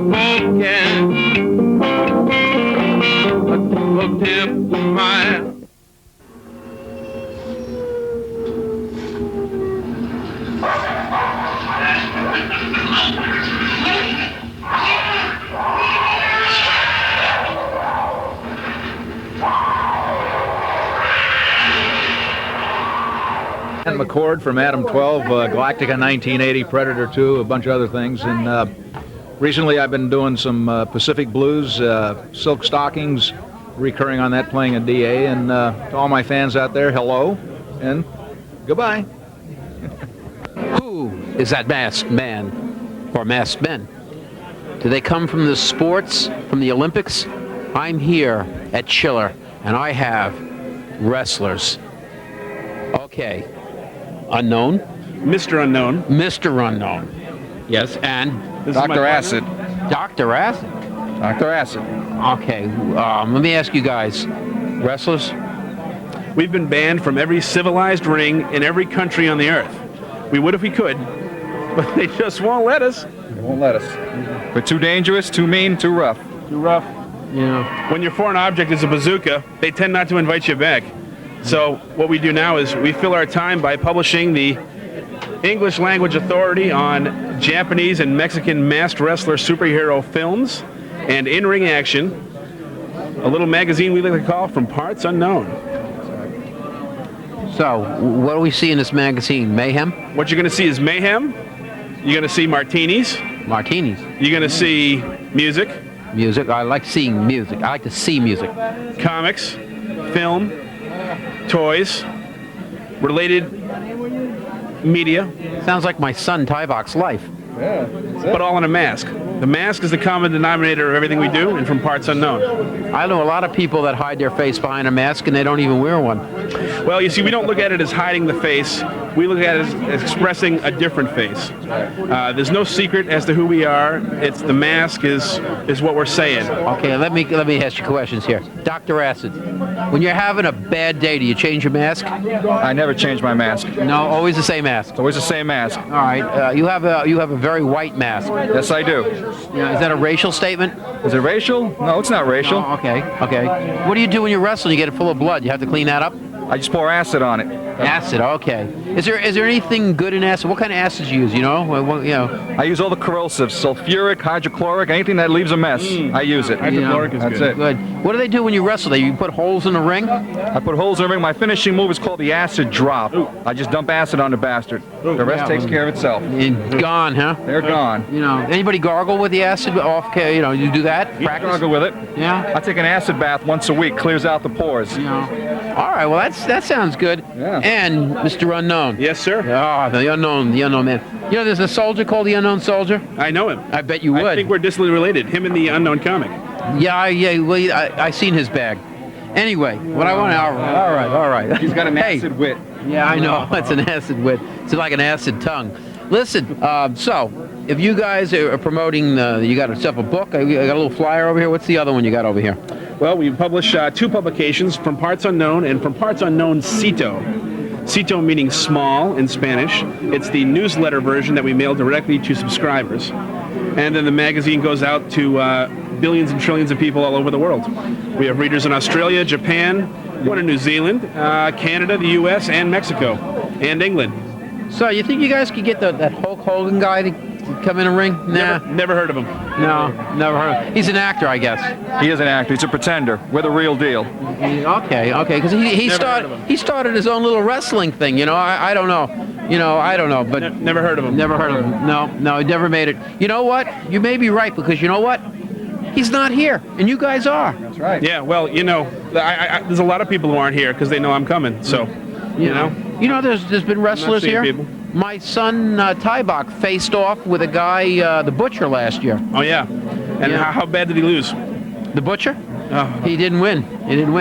smoking, a tip smile. And McCord from Atom 12, Galactica 1980, Predator 2, a bunch of other things. And recently I've been doing some Pacific Blues, Silk Stockings, recurring on that, playing a DA. And to all my fans out there, hello and goodbye. Who is that masked man or masked men? Do they come from the sports, from the Olympics? I'm here at Chiller, and I have wrestlers. Okay. Unknown? Mr. Unknown. Mr. Unknown. Yes, and? Dr. Acid. Dr. Acid? Dr. Acid. Okay, let me ask you guys, wrestlers? We've been banned from every civilized ring in every country on the earth. We would if we could, but they just won't let us. They won't let us. We're too dangerous, too mean, too rough. Too rough. Yeah. When your foreign object is a bazooka, they tend not to invite you back. So what we do now is we fill our time by publishing the English language authority on Japanese and Mexican masked wrestler superhero films and in-ring action, a little magazine we like to call From Parts Unknown. So, what do we see in this magazine? Mayhem? What you're going to see is mayhem. You're going to see martinis. Martinis. You're going to see music. Music. I like seeing music. I like to see music. Comics, film, toys, related media. Sounds like my son Tyvok's life. Yeah, but all in a mask. The mask is the common denominator of everything we do, and From Parts Unknown. I know a lot of people that hide their face behind a mask and they don't even wear one. Well, you see, we don't look at it as hiding the face. We look at it as expressing a different face. There's no secret as to who we are. It's the mask is what we're saying. Okay, let me ask you questions here. Dr. Acid, when you're having a bad day, do you change your mask? I never change my mask. No, always the same mask. Always the same mask. All right, you have a very white mask. Yes, I do. Yeah, is that a racial statement? Is it racial? No, it's not racial. Oh, okay. What do you do when you're wrestling? You get it full of blood. You have to clean that up? I just pour acid on it. Acid, okay. Is there anything good in acid? What kind of acids do you use, you know? I use all the corrosives, sulfuric, hydrochloric, anything that leaves a mess, I use it. Hydrochloric is good. Good. What do they do when you wrestle? You put holes in the ring? I put holes in the ring. My finishing move is called the acid drop. I just dump acid on the bastard. The rest takes care of itself. Gone, huh? They're gone. Anybody gargle with the acid off? You do that? Practice? Gargle with it. Yeah. I take an acid bath once a week, clears out the pores. All right, well that sounds good. Yeah. And Mr. Unknown. Yes, sir. Ah, the unknown man. There's a soldier called the Unknown Soldier. I know him. I bet you would. I think we're distantly related. Him and the Unknown comic. Yeah. Well, I seen his bag. Anyway, what I want to. All right. He's got an acid wit. Yeah, I know. It's an acid wit. It's like an acid tongue. Listen, so if you guys are promoting, you got yourself a book. I got a little flyer over here. What's the other one you got over here? Well, we publish two publications, From Parts Unknown and From Parts Unknown Cito. Cito meaning small in Spanish. It's the newsletter version that we mail directly to subscribers. And then the magazine goes out to billions and trillions of people all over the world. We have readers in Australia, Japan, one in New Zealand, Canada, the U.S., and Mexico, and England. So you think you guys could get that Hulk Hogan guy to come in a ring? Nah. Never heard of him. No, never heard of him. He's an actor, I guess. He is an actor. He's a pretender. We're the real deal. Okay, because he started his own little wrestling thing. I don't know. I don't know, but never heard of him. Never heard of him. No, he never made it. You know what? You may be right, because you know what? He's not here, and you guys are. That's right. Yeah. Well, there's a lot of people who aren't here because they know I'm coming. So, there's been wrestlers here. People. My son Tybok faced off with a guy, the Butcher, last year. Oh yeah. And how bad did he lose? The Butcher? Oh. He didn't win.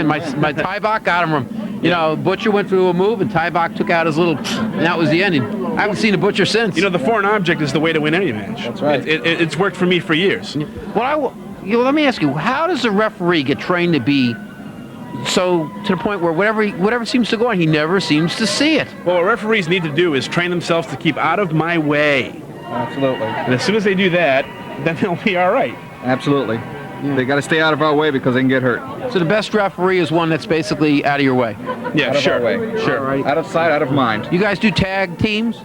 My Tybok got him from. Butcher went through a move, and Tybok took out his little, and that was the ending. I haven't seen a Butcher since. The foreign object is the way to win any match. That's right. It's worked for me for years. Well, let me ask you, how does a referee get trained to be so to the point where whatever seems to go on, he never seems to see it? Well, what referees need to do is train themselves to keep out of my way. Absolutely. And as soon as they do that, then they'll be all right. Absolutely. They got to stay out of our way because they can get hurt. So the best referee is one that's basically out of your way. Yeah, Out of sure. our way. Sure. All right. Out of sight, out of mind. You guys do tag teams?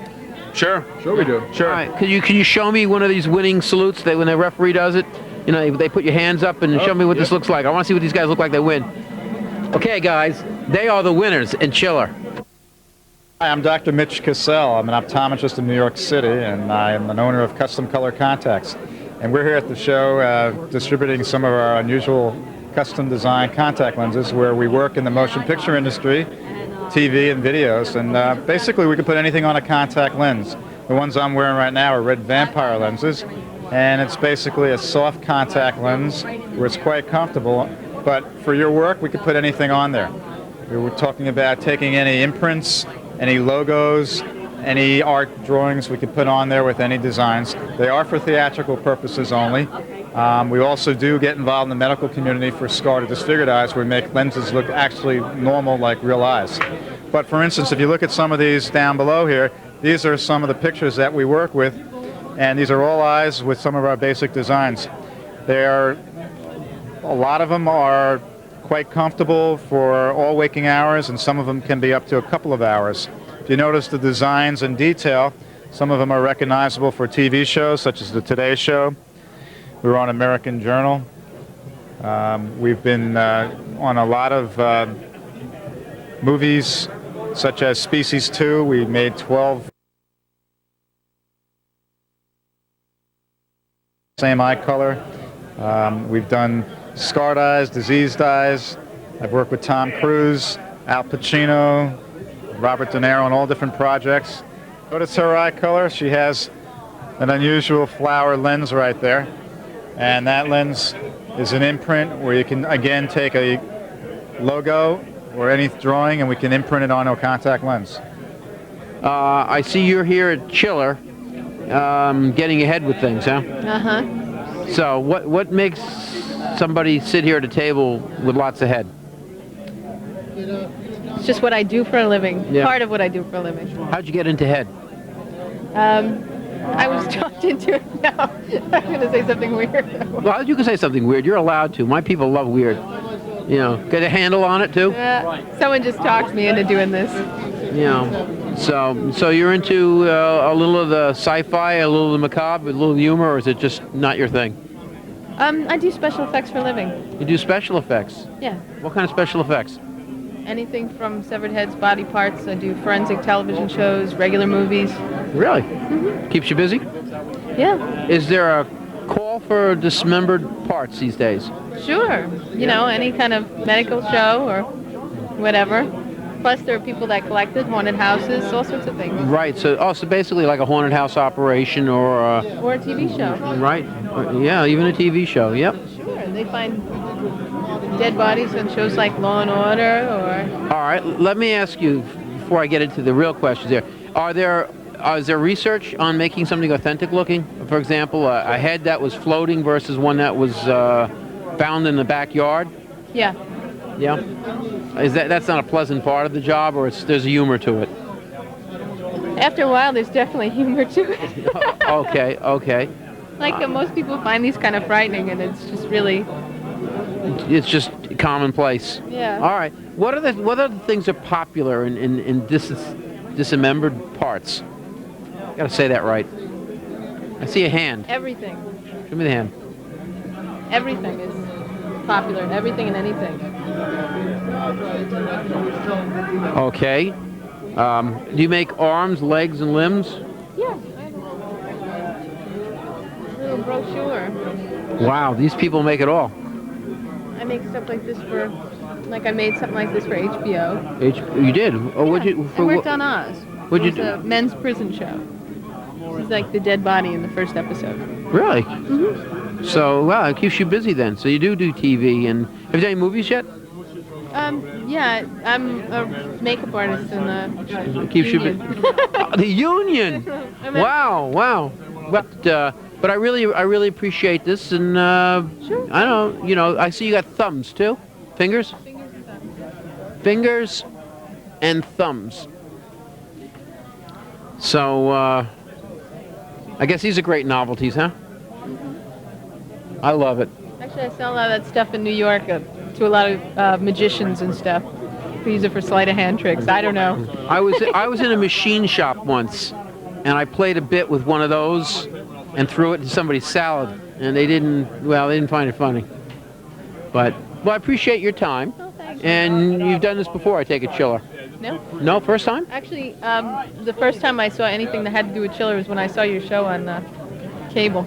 Sure. Sure we do. Sure. All right. Can you show me one of these winning salutes that when the referee does it? You know, they put your hands up and show me what this looks like. I want to see what these guys look like they win. Okay, guys, they are the winners in Chiller. Hi, I'm Dr. Mitch Casell. I'm an optometrist in New York City, and I'm an owner of Custom Color Contacts. And we're here at the show distributing some of our unusual custom design contact lenses where we work in the motion picture industry, TV and videos, and basically we can put anything on a contact lens. The ones I'm wearing right now are red vampire lenses, and it's basically a soft contact lens where it's quite comfortable, but for your work we could put anything on there. We were talking about taking any imprints, any logos, any art drawings we could put on there with any designs. They are for theatrical purposes only. We also do get involved in the medical community for scarred or disfigured eyes where we make lenses look actually normal like real eyes. But for instance, if you look at some of these down below here, these are some of the pictures that we work with, and these are all eyes with some of our basic designs. A lot of them are quite comfortable for all waking hours, and some of them can be up to a couple of hours. If you notice the designs in detail, some of them are recognizable for TV shows, such as the Today Show. We were on American Journal. We've been on a lot of movies, such as Species 2. We made 12 same eye color. We've done scarred eyes, diseased eyes. I've worked with Tom Cruise, Al Pacino, Robert De Niro on all different projects. Notice her eye color. She has an unusual flower lens right there. And that lens is an imprint where you can, again, take a logo or any drawing and we can imprint it onto a contact lens. I see you're here at Chiller, getting ahead with things, huh? Uh-huh. So what makes somebody sit here at a table with lots of head? It's just what I do for a living. Yeah. Part of what I do for a living. How'd you get into head? I was talked into it. No, I'm going to say something weird. Well, you can say something weird. You're allowed to. My people love weird. You know, get a handle on it too. Someone just talked me into doing this. You know, so you're into a little of the sci-fi, a little of the macabre, a little humor, or is it just not your thing? I do special effects for a living. You do special effects. Yeah. What kind of special effects? Anything from severed heads, body parts. I do forensic television shows, regular movies. Really? Mm-hmm. Keeps you busy? Yeah. Is there a call for dismembered parts these days? Sure. You know, any kind of medical show or whatever. Plus, there are people that collected haunted houses, all sorts of things. Right. So basically like a haunted house operation or a TV show. Right. Yeah, even a TV show. Yep. Sure. They find dead bodies on shows like Law and Order or... All right. Let me ask you, before I get into the real questions here, is there research on making something authentic looking? For example, a head that was floating versus one that was found in the backyard? Yeah. Yeah? That's not a pleasant part of the job, or there's a humor to it? After a while, there's definitely humor to it. Okay. Like most people find these kind of frightening, and it's just really... It's just commonplace. Yeah. All right. What other things are popular in dismembered parts? Got to say that right. I see a hand. Everything. Give me the hand. Everything is popular. Everything and anything. Okay. Do you make arms, legs, and limbs? Yeah. I have a little brochure. Wow, these people make it all. I make stuff like this for, I made something like this for HBO. You did? Oh, yeah. What'd you? I worked on Oz. What'd you do? It was a men's prison show. This is like the dead body in the first episode. Really? Mm-hmm. So, wow, it keeps you busy then. So you do TV, and have you done any movies yet? Yeah, I'm a makeup artist in the It keeps union. you busy. The union. Wow. But I really appreciate this, and Sure. I don't, I see you got thumbs too, fingers. Fingers and thumbs. So I guess these are great novelties, huh? I love it. Actually, I sell a lot of that stuff in New York to a lot of magicians and stuff. They use it for sleight of hand tricks. I don't know. I was in a machine shop once, and I played a bit with one of those and threw it in somebody's salad, and they didn't find it funny. But, well, I appreciate your time. Oh, thanks. And you've done this before, I take it, Chiller. No? No, first time? Actually, the first time I saw anything that had to do with chiller was when I saw your show on cable.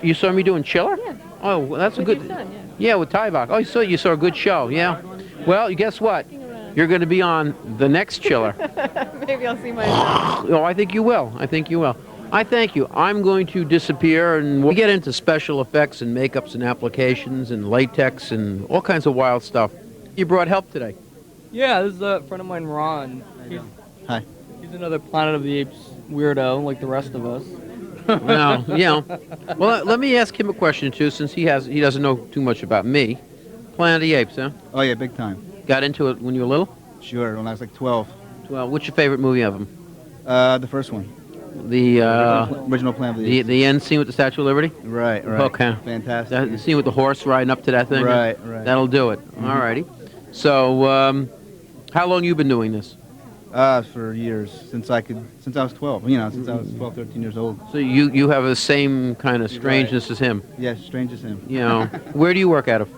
You saw me doing Chiller? Yeah. Oh, well, that's With a good. your son, yeah, with Tyvok. Oh, you saw a good show. Yeah. Well, guess what? You're going to be on the next Chiller. Maybe I'll see myself. Oh, I think you will. I think you will. I thank you. I'm going to disappear, and we'll get into special effects and makeups and applications and latex and all kinds of wild stuff. You brought help today. Yeah, this is a friend of mine, Ron. Hi. He's another Planet of the Apes weirdo, like the rest of us. Well, well, let me ask him a question too, since he doesn't know too much about me. Planet of the Apes, huh? Oh yeah, big time. Got into it when you were little? Sure, when I was like 12. Well, what's your favorite movie of them? The first one. The original Planet of the Apes. the end scene with the Statue of Liberty? Right. Okay. Fantastic. The scene with the horse riding up to that thing? Right. That'll do it. All righty. So, how long you been doing this? For years, since I was 12. You know, since I was 12, 13 years old. So you have the same kind of strangeness as him? Yes, strange as him. You know, where do you work out of?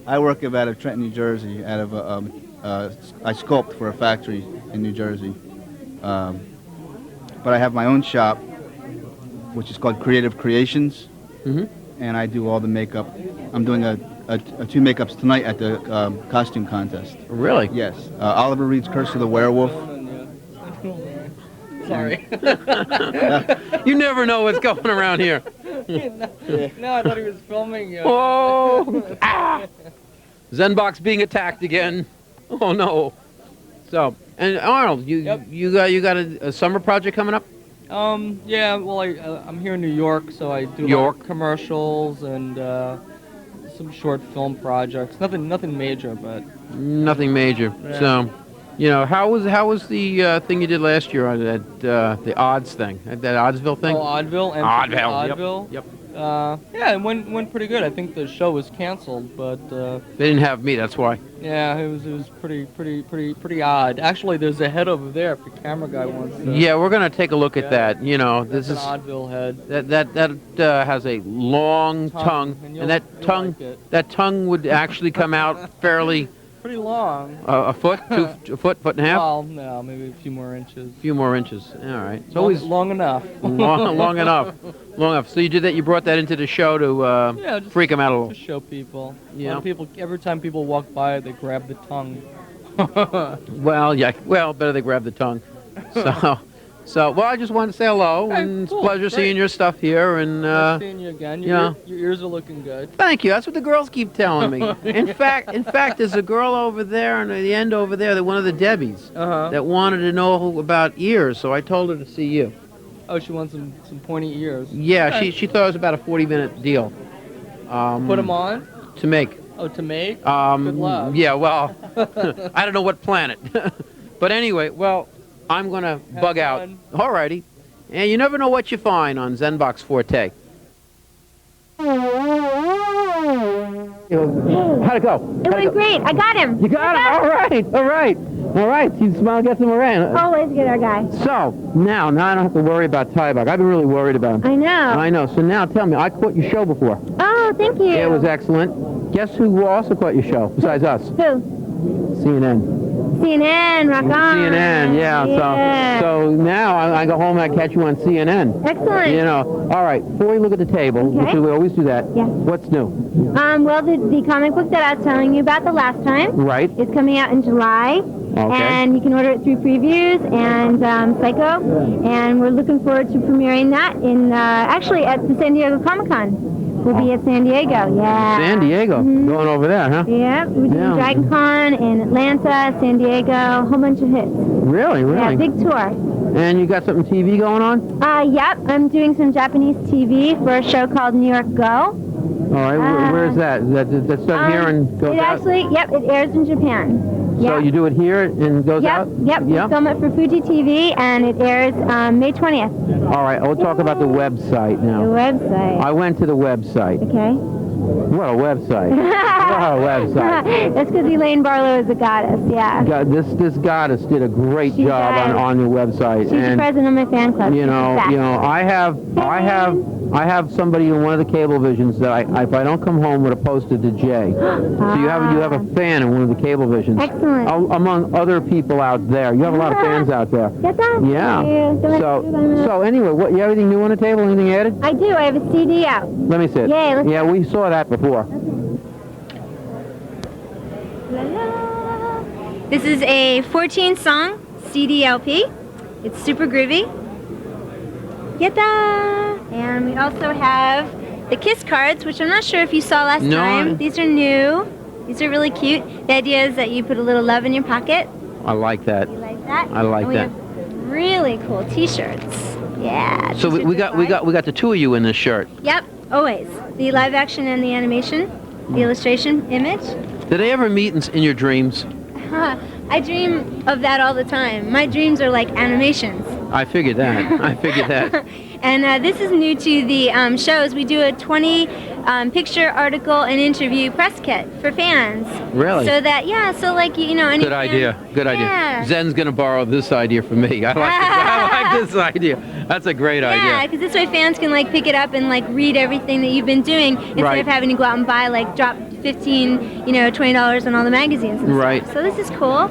I work out of Trenton, New Jersey. Out of I sculpt for a factory in New Jersey. But I have my own shop, which is called Creative Creations, and I do all the makeup. I'm doing a 2 makeups tonight at the costume contest. Really? Yes. Oliver Reed's Curse of the Werewolf. Sorry. You never know what's going around here. No, I thought he was filming you. Oh! Ah! Zenbox being attacked again. Oh no. So, and Arnold, you got a summer project coming up? Yeah. Well, I'm here in New York, so I do like commercials and some short film projects. Nothing major, but nothing major. Yeah. So, you know, how was the thing you did last year on that the odds thing, that Oddsville thing? Oh, Oddville. Oddville. Yep. Yeah, it went pretty good. I think the show was canceled, but They didn't have me. That's why. yeah, it was pretty odd. Actually, there's a head over there if the camera guy wants to. Yeah, we're gonna take a look at that. You know, That's this is an Oddville head. that has a long tongue, and that you'll tongue like it. that tongue would actually come out fairly Pretty long. a foot, a foot and a half. Well, no, maybe a few more inches. A few more inches. All right. It's Long, always long enough. long enough. Long enough. So you did that. You brought that into the show to Yeah, just freak them out a little. To show people. Yeah. A lot of people. Every time people walk by, they grab the tongue. Well, yeah. Well, better they grab the tongue. So, well, I just wanted to say hello, Hey, and it's a cool, pleasure great. seeing your stuff here. And Nice seeing you again. yeah. Your ears are looking good. thank you. That's what the girls keep telling me. In fact, there's a girl over there, and at the end over there, one of the Debbies that wanted to know about ears. So I told her to see you. Oh, she wants some pointy ears. Yeah, Okay. she thought it was about a 40-minute deal. Put them on. To make. Oh, to make. Good luck. Yeah, well, I don't know what planet. But anyway, well, I'm going to bug out. fun. All righty. And you never know what you find on Zenbox Forte. How'd it go? It went great. I got him. You got him? All right, all right. All right, you smile gets him around. Always get our guy. So, now I don't have to worry about Tyvok. I've been really worried about him. I know. I know. So now tell me, I caught your show before. Oh, thank you. It was excellent. Guess who also caught your show, besides us? Who? CNN. CNN, rock on. CNN, yeah. So now I go home and I catch you on CNN. Excellent. You know, all right, before we look at the table, which Okay. we always do that, Yeah. what's new? Well, the comic book that I was telling you about the last time Right. is coming out in July. Okay. And you can order it through Previews and Psycho. And we're looking forward to premiering that in actually at the San Diego Comic-Con. We'll be at San Diego, yeah. San Diego, going over there, huh? Yeah, we're doing Yeah. Dragon Con in Atlanta, San Diego, a whole bunch of hits. Really, really? Yeah, big tour. And you got something TV going on? Yep, I'm doing some Japanese TV for a show called New York Go. All right, where is that? That's done here and goes It out? actually, yep, it airs in Japan. Yeah. So you do it here and it goes Yep, out? yep. We film it for Fuji TV, and it airs May 20th. All right, we'll talk about the website now. The website. I went to the website. Okay. What a website. What a website. That's because Elaine Barlow is a goddess, yeah. This goddess did a great job on your website. She's the president of my fan club. You know, I have somebody in one of the cable visions that if I don't come home, would have posted to Jay. So you have a fan in one of the cable visions. Excellent. Among other people out there, you have a lot of fans out there. Get that? Yeah. So anyway, what you have anything new on the table? Anything added? I do. I have a CD out. Let me see it. Yay, Yeah, we saw that before. This is a 14-song CD LP. It's super groovy. Yata! And we also have the Kiss cards, which I'm not sure if you saw last time. These are new. These are really cute. The idea is that you put a little love in your pocket. I like that. You like that? I like and we that. Have really cool T-shirts. Yeah. So we got the two of you in this shirt. Yep, always. The live action and the animation, the illustration image. Did they ever meet in your dreams? I dream of that all the time. My dreams are like animations. I figured that. I figured that. And this is new to the shows. We do a 20 picture, article, and interview press kit for fans. Really? So that, so like, any Good idea. Good idea. Zen's going to borrow this idea from me. I like this idea. That's a great idea. Yeah, because this way fans can like pick it up and like read everything that you've been doing instead of having to go out and buy drop $15, $20 on all the magazines and stuff. So this is cool.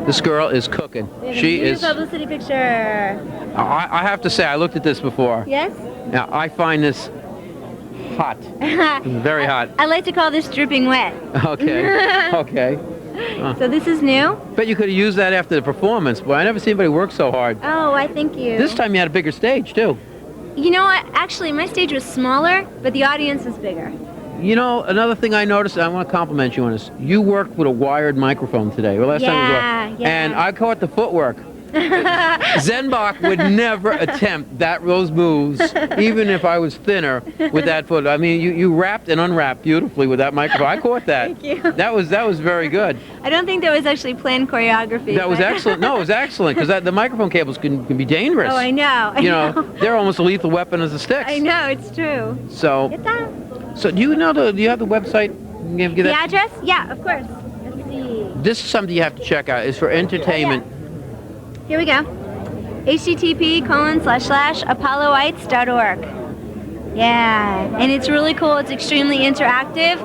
This girl is cooking. She is. Publicity picture. I have to say, I looked at this before. Yes? Now, I find this hot. Very hot. I like to call this dripping wet. Okay. Okay. So this is new. Bet you could have used that after the performance, but I never seen anybody work so hard. Oh, I thank you. This time you had a bigger stage, too. You know what? Actually, my stage was smaller, but the audience was bigger. You know, another thing I noticed, I want to compliment you on this. You worked with a wired microphone today. Well, last time it was wired. And I caught the footwork. Zenbach would never attempt those moves, even if I was thinner with that foot. I mean, you wrapped and unwrapped beautifully with that microphone. I caught that. Thank you. That was very good. I don't think that was actually planned choreography. That was excellent. No, it was excellent, because the microphone cables can be dangerous. Oh, I know. You know, they're almost a lethal weapon as the sticks. I know, it's true. So, do you know do you have the website? The address? Yeah, of course. Let's see. This is something you have to check out. It's for entertainment. Here we go. http://apolloites.org. Yeah, and it's really cool. It's extremely interactive.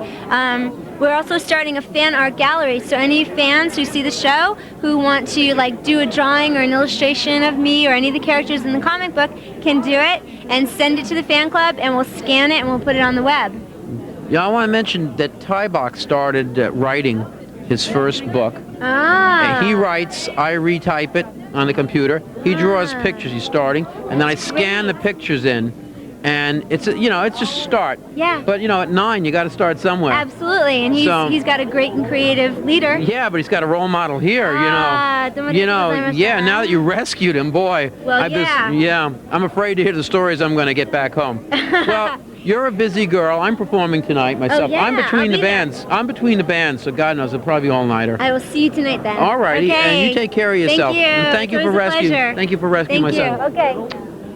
We're also starting a fan art gallery, so any fans who see the show who want to do a drawing or an illustration of me or any of the characters in the comic book can do it and send it to the fan club, and we'll scan it and we'll put it on the web. Yeah, I want to mention that Tybach started writing his first book. And he writes, I retype it on the computer. He draws pictures, he's starting, and then I scan the pictures in. And it's just a start. Yeah. But at 9 you got to start somewhere. Absolutely, and he's got a great and creative leader. Yeah, but he's got a role model here. Now that you rescued him, boy. Well, I'm afraid to hear the stories I'm going to get back home. Well, you're a busy girl. I'm performing tonight myself. Oh, yeah, I'm between the bands. I'm between the bands, so God knows it'll probably be all nighter. I will see you tonight then. All righty, okay. And you take care of yourself. Thank you. And thank you for rescuing. Thank you for rescuing my son. Okay.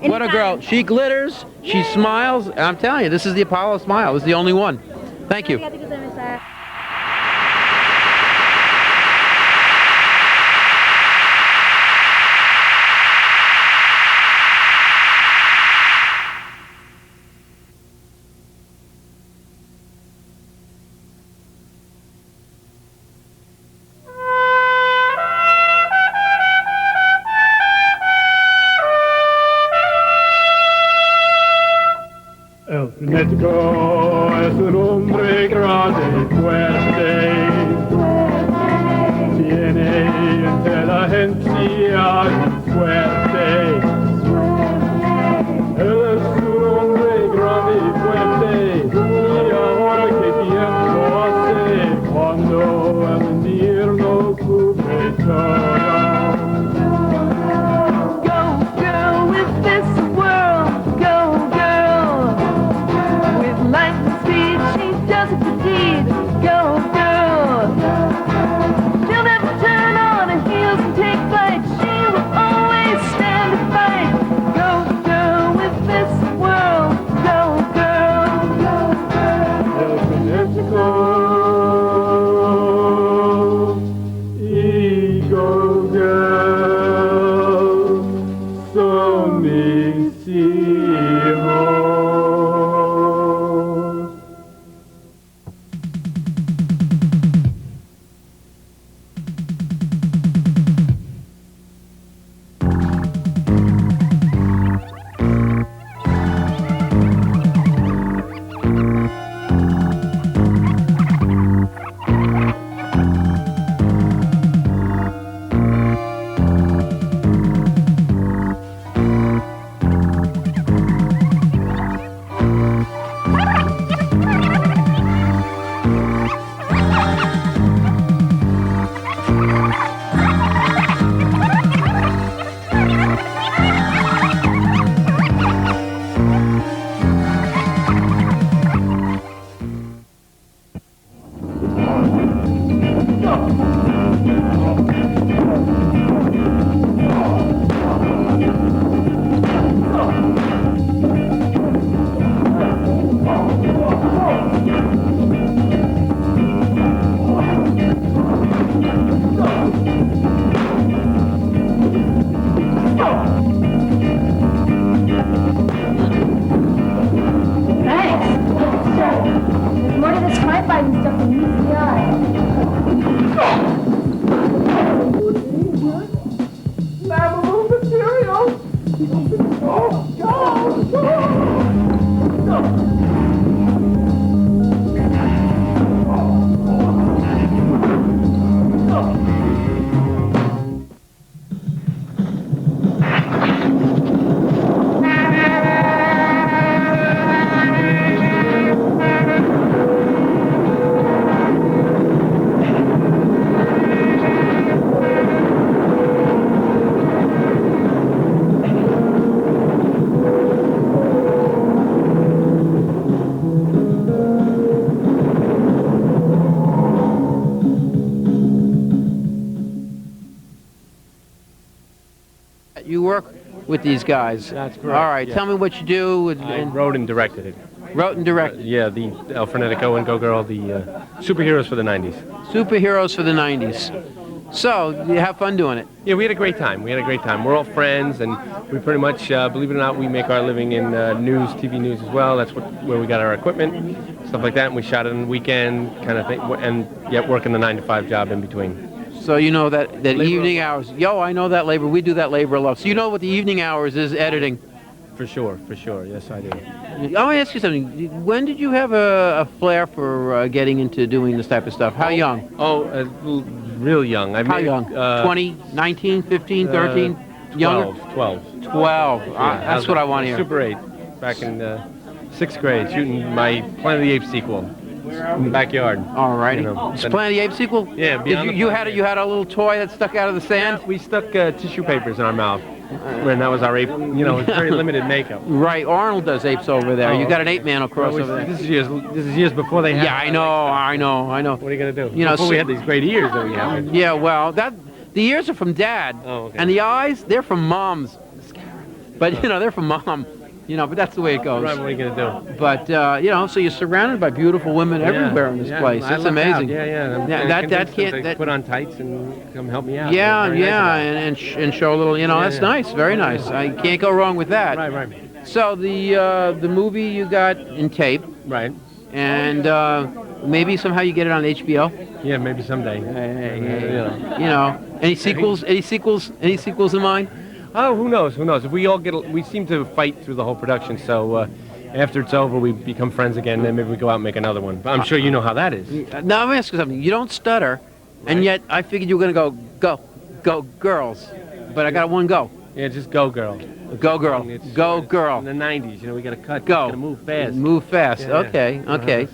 What a girl. She glitters, she smiles, and I'm telling you, this is the Apollo smile. This is the only one. Thank you. El Fretico es un hombre grande y fuerte. Tiene inteligencia y fuerte. Él es un hombre grande y fuerte. Y ahora qué tiempo hace cuando el invierno cubre todo. Go girl with this world, go girl. With lightning speed, she does it the deed. Go girl. with these guys. That's correct. All right, yeah. tell me what you do. I wrote and directed it. Wrote and directed. Yeah, the El Fretico and Go Girl, the superheroes for the 90s. Superheroes for the 90s. So, you have fun doing it? Yeah, we had a great time. We're all friends, and we pretty much, believe it or not, we make our living in news, TV news as well. That's where we got our equipment, stuff like that, and we shot it on the weekend kind of thing, and yet working the 9-to-5 job in between. So you know that evening hours. Yo, I know that labor. We do that labor a lot. So you know what the evening hours is, editing. For sure. Yes, I do. I want to ask you something. When did you have a flair for getting into doing this type of stuff? How young? Oh, real young. How young? 20, 19, 15, 13? 12. 12. Yeah, That's what I want to hear. Super 8, back in 6th grade, shooting my Planet of the Apes sequel in the backyard. All righty. You know, It's Planet of the Apes sequel? Yeah. You had a little toy that stuck out of the sand? Yeah, we stuck tissue papers in our mouth. When that was our ape, very limited makeup. Right, Arnold does apes over there. You got an ape-man across over there. This is years before they had. Yeah, I know. What are you gonna do? Before we had these great ears that we have. Yeah, well, the ears are from Dad, okay. and the eyes, they're from Mom's. But they're from Mom. But that's the way it goes. Right, what are you gonna do? But so you're surrounded by beautiful women everywhere in this place. It's amazing. That can't put on tights and come help me out. And show a little. That's nice, very nice. I can't go wrong with that. Right. So the movie you got in tape. Right. And maybe somehow you get it on HBO. Yeah, maybe someday. Any sequels? Any sequels in mind? Oh, who knows? If we all we seem to fight through the whole production, so after it's over, we become friends again, then maybe we go out and make another one. But I'm sure you know how that is. Now, I'm asking something. You don't stutter, and yet I figured you were going to go, girls. But I got one go. Yeah, just go, girl. Go, girl. Go, girl. In the 90s, we got to cut. Go. Got to move fast. Move fast. Yeah. Okay.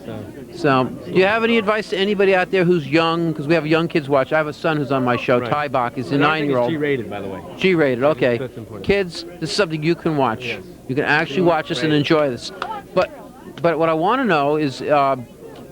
So, do you have any advice to anybody out there who's young? Because we have young kids watch. I have a son who's on my show, Ty Bach. He's a 9-year-old. G-rated, by the way. G-rated, okay. That's important. Kids, this is something you can watch. Yes. You can actually watch this and enjoy this. But what I want to know is,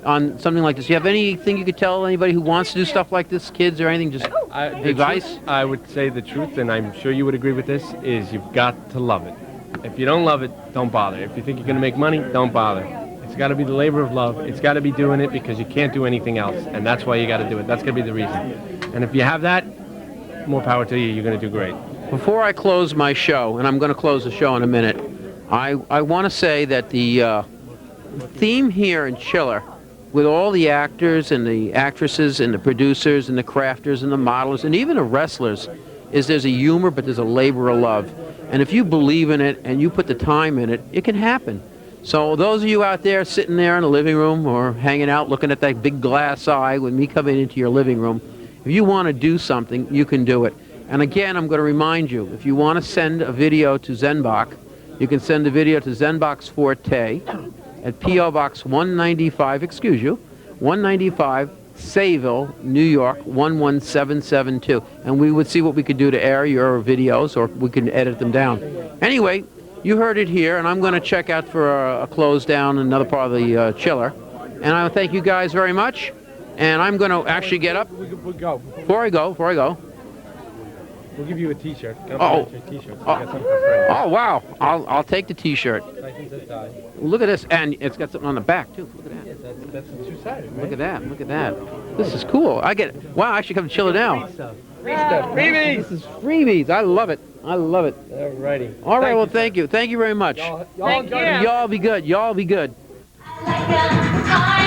on something like this, do you have anything you could tell anybody who wants to do stuff like this, kids or anything, just advice? I would say the truth, and I'm sure you would agree with this, is you've got to love it. If you don't love it, don't bother. If you think you're going to make money, don't bother. It's got to be the labor of love. It's got to be doing it because you can't do anything else, and that's why you got to do it. That's going to be the reason. And if you have that, more power to you. You're going to do great. Before I close my show, and I'm going to close the show in a minute, I want to say that the theme here in Chiller, with all the actors and the actresses and the producers and the crafters and the modelers and even the wrestlers, is there's a humor, but there's a labor of love. And if you believe in it and you put the time in it, it can happen. So those of you out there sitting there in the living room or hanging out looking at that big glass eye with me coming into your living room, if you want to do something, you can do it. And again, I'm going to remind you, if you want to send a video to Zenbach, you can send a video to Zenbach's Forte at P.O. Box 195, 195, Sayville, New York, 11772. And we would see what we could do to air your videos, or we can edit them down. Anyway, you heard it here, and I'm going to check out for a close down in another part of the Chiller. And I thank you guys very much. And I'm going to actually get up. We'll go. Before I go. We'll give you a T-shirt. Oh, wow. I'll take the T-shirt. Look at this, and it's got something on the back too. Look at that. That's the two-sided. Look at that. This is cool. Wow, I should come to Chiller now. Freebies. This is freebies. I love it. Alrighty. All right. Well, thank you. Thank you very much. Y'all be good. Y'all be good. Like a